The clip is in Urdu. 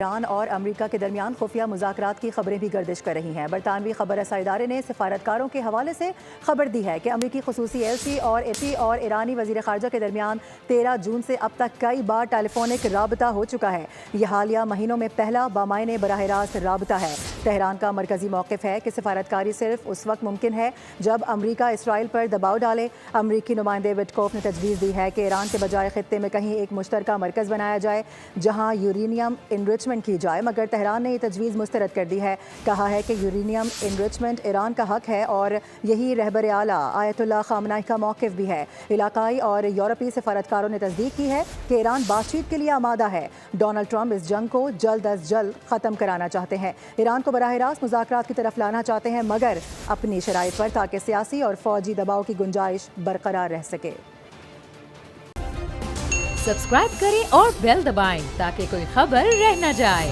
ایران اور امریکہ کے درمیان خفیہ مذاکرات کی خبریں بھی گردش کر رہی ہیں۔ برطانوی خبر رساں ادارے نے سفارتکاروں کے حوالے سے خبر دی ہے کہ امریکی خصوصی ایلچی اور ایرانی وزیر خارجہ کے درمیان 13 جون سے اب تک کئی بار ٹیلی فونک رابطہ ہو چکا ہے۔ یہ حالیہ مہینوں میں پہلا بامعنی براہ راست رابطہ ہے۔ تہران کا مرکزی موقف ہے کہ سفارتکاری صرف اس وقت ممکن ہے جب امریکہ اسرائیل پر دباؤ ڈالے۔ امریکی نمائندے وٹکوف نے تجویز دی ہے کہ ایران کے بجائے خطے میں کہیں ایک مشترکہ مرکز بنایا جائے جہاں یورینیم انرچمنٹ کی جائے، مگر تہران نے یہ تجویز مسترد کر دی ہے۔ کہا ہے کہ یورینیم انرچمنٹ ایران کا حق ہے اور یہی رہبر اعلیٰ آیت اللہ خامنہ ای کا موقف بھی ہے۔ علاقائی اور یورپی سفارتکاروں نے تصدیق کی ہے کہ ایران بات چیت کے لیے آمادہ ہے۔ ڈونلڈ ٹرمپ اس جنگ کو جلد از جلد ختم کرانا چاہتے ہیں، ایران کو براہ راست مذاکرات کی طرف لانا چاہتے ہیں، مگر اپنی شرائط پر تاکہ سیاسی اور فوجی دباؤ کی گنجائش برقرار رہ سکے۔ سبسکرائب کریں اور بیل دبائیں تاکہ کوئی خبر رہ نہ جائے۔